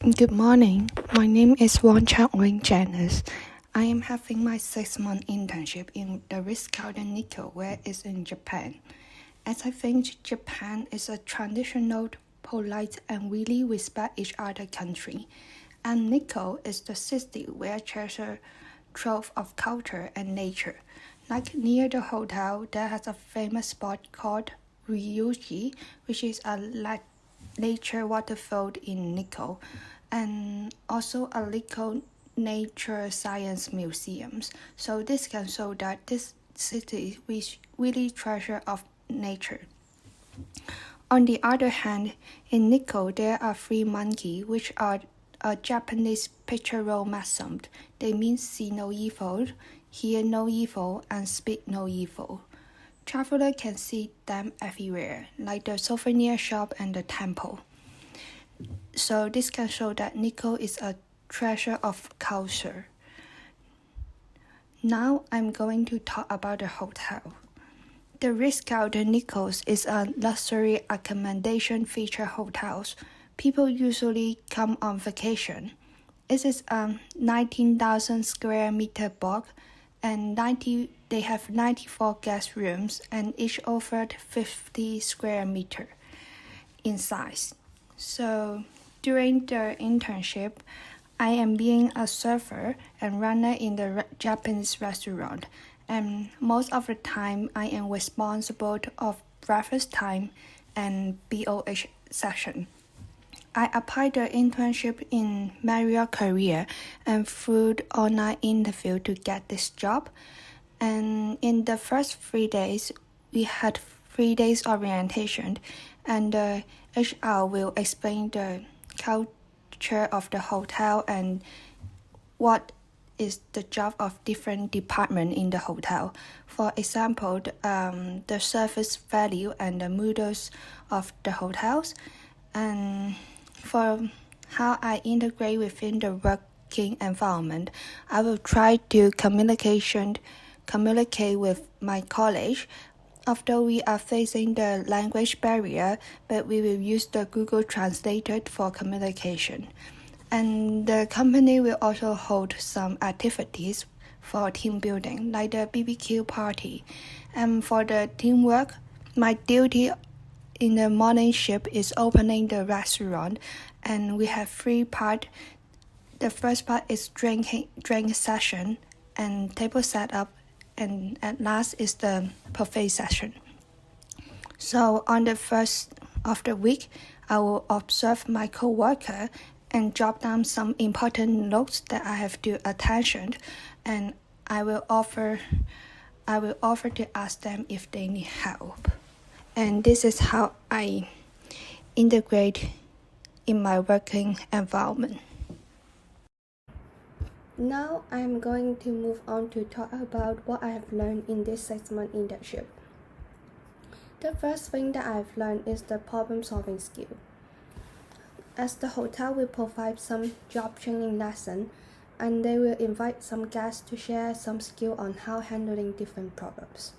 Good morning. My name is Cheuk Wing Wong. I am having my 6-month internship in the Ritz-Carlton Nikko, where it's in Japan. As I think Japan is a traditional, polite, and really respect each other country, and Nikko is the city where treasure trove of culture and nature. Like near the hotel, there has a famous spot called Ryuji, which is a nature waterfall in Nikko, and also a Nikko Nature Science Museums. So this can show that this city is really treasure of nature. On the other hand, in Nikko there are 3 monkeys, which are a Japanese pictorial maxim. They mean see no evil, hear no evil, and speak no evil. Travelers can see them everywhere, like the souvenir shop and the temple. So this can show that Nikko is a treasure of culture. Now I'm going to talk about the hotel. The Ritz-Carlton Nikko is a luxury accommodation feature hotel. People usually come on vacation. It is a 19,000 square meter block, and they have 94 guest rooms, and each offered 50 square meter in size. So during the internship, I am being a server and runner in the Japanese restaurant, and most of the time I am responsible of breakfast time and BOH session. I applied the internship in Marriott Korea and through online interview to get this job. And in the first 3 days, we had 3 days orientation, and the HR will explain the culture of the hotel and what is the job of different departments in the hotel. For example, the service value and the moods of the hotels, and for how I integrate within the working environment, I will try to communicate with my colleagues. Although we are facing the language barrier, but we will use the Google Translator for communication. And the company will also hold some activities for team building, like the BBQ party. And for the teamwork, my duty in the morning shift is opening the restaurant, and we have 3 parts. The first part is drink session and table setup, and at last is the buffet session. So on the first of the week, I will observe my coworker and jot down some important notes that I have to attention, and I will offer to ask them if they need help. And this is how I integrate in my working environment. Now I'm going to move on to talk about what I have learned in this 6-month internship. The first thing that I've learned is the problem-solving skill. As the hotel will provide some job training lesson, and they will invite some guests to share some skill on how handling different problems.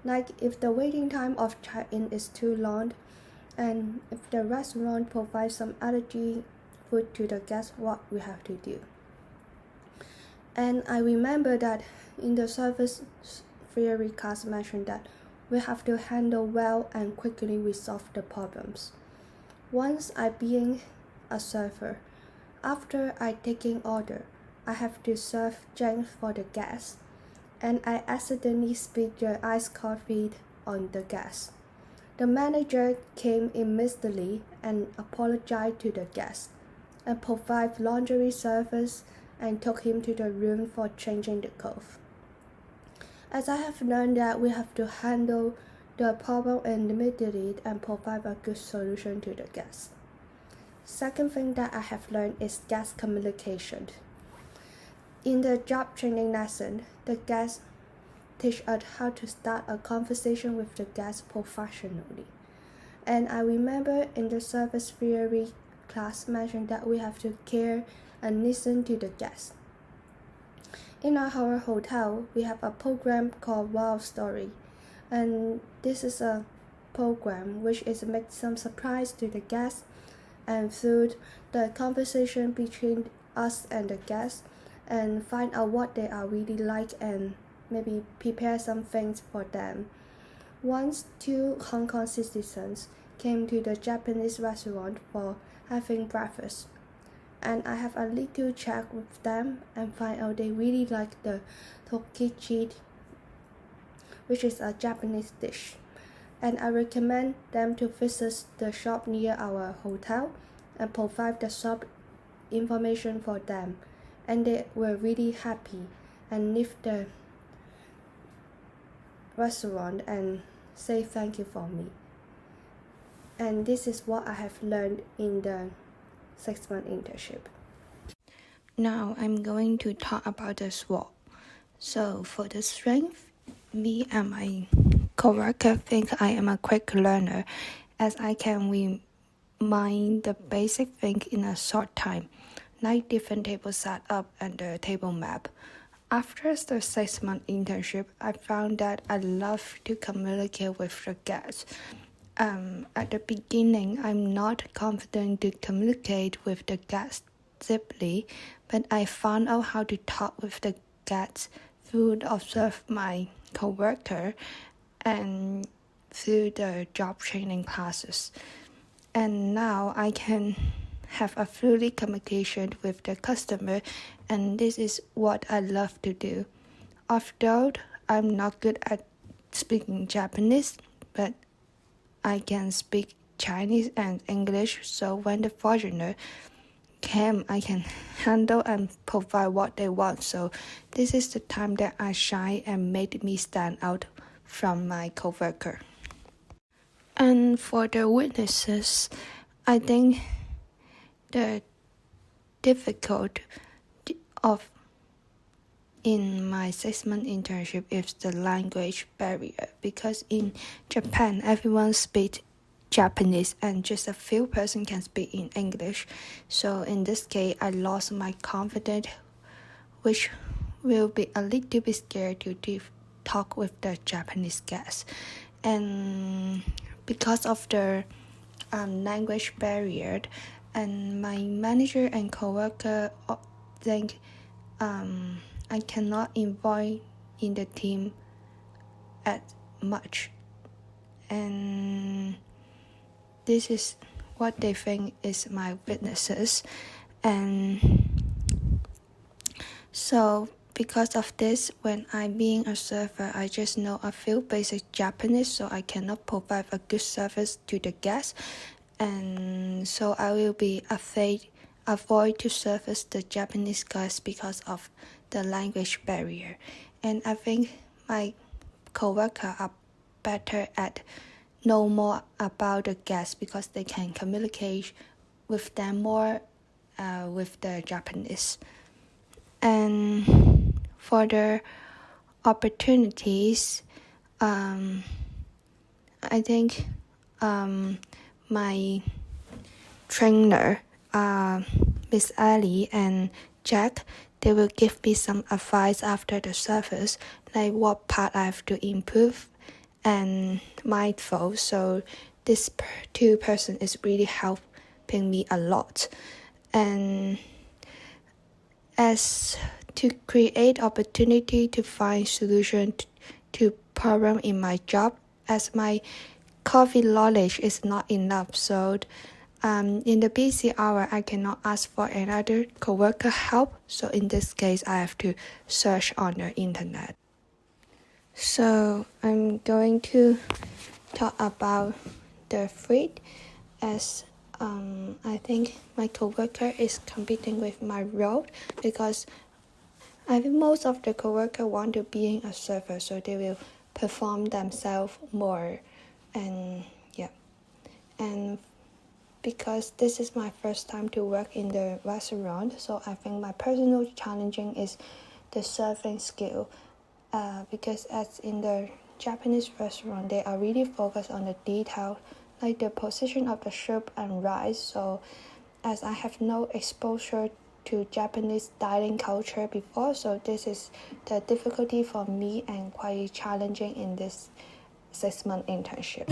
Like if the waiting time of check-in is too long, and if the restaurant provides some allergy food to the guests, what we have to do. And I remember that in the service theory class mentioned that we have to handle well and quickly resolve the problems. Once I being a server, after I taking order, I have to serve drinks for the guests, and I accidentally spilled the iced coffee on the guests. The manager came immediately and apologized to the guest, and provided laundry service and took him to the room for changing the clothes. As I have learned that we have to handle the problem immediately and provide a good solution to the guest. Second thing that I have learned is guest communication. In the job training lesson, the guest teach us how to start a conversation with the guest professionally. And I remember in the service theory class mentioned that we have to care and listen to the guests. In our hotel, we have a program called Wow Story, and this is a program which is make some surprise to the guests and through the conversation between us and the guests, and find out what they are really like and maybe prepare some things for them. Once two Hong Kong citizens came to the Japanese restaurant for having breakfast, and I have a little chat with them and find out they really like the tokichi, which is a Japanese dish. And I recommend them to visit the shop near our hotel and provide the shop information for them. And they were really happy and leave the restaurant and say thank you for me. And this is what I have learned in the 6-month internship. Now I'm going to talk about the SWOT. So for the strength, me and my coworker think I am a quick learner, as I can remind the basic thing in a short time, like different table setup and the table map. After the 6-month internship, I found that I love to communicate with the guests. At the beginning, I'm not confident to communicate with the guests deeply, but I found out how to talk with the guests through observe my coworker and through the job training classes. And now I can have a fluid communication with the customer, and this is what I love to do. Although I'm not good at speaking Japanese, but I can speak Chinese and English, so when the foreigner came, I can handle and provide what they want. So this is the time that I shine and made me stand out from my coworker. And for the weaknesses, I think the difficult of in my 6-month internship is the language barrier, because in Japan everyone speaks Japanese and just a few person can speak in English. So in this case, I lost my confidence, which will be a little bit scared to talk with the Japanese guests. And because of the language barrier, and my manager and coworker think I cannot involve in the team as much, and this is what they think is my weaknesses. And so because of this, when I'm being a server, I just know a few basic Japanese, so I cannot provide a good service to the guests, and so I will be avoid to service the Japanese guys because of the language barrier. And I think my coworker are better at know more about the guests because they can communicate with them more with the Japanese. And for the opportunities, I think my trainer, Miss Ali and Jack, they will give me some advice after the service, like what part I have to improve and mindful. So this two person is really helping me a lot. And as to create opportunity to find solution to problem in my job, as my coffee knowledge is not enough. So in the busy hour, I cannot ask for another coworker help. So in this case, I have to search on the internet. So I'm going to talk about the fruit, as I think my coworker is competing with my role, because I think most of the coworker want to be a server, so they will perform themselves more. And because this is my first time to work in the restaurant, so I think my personal challenging is the serving skill, because as in the Japanese restaurant, they are really focused on the detail, like the position of the soup and rice. So as I have no exposure to Japanese dining culture before, so this is the difficulty for me and quite challenging in this 6-month internship.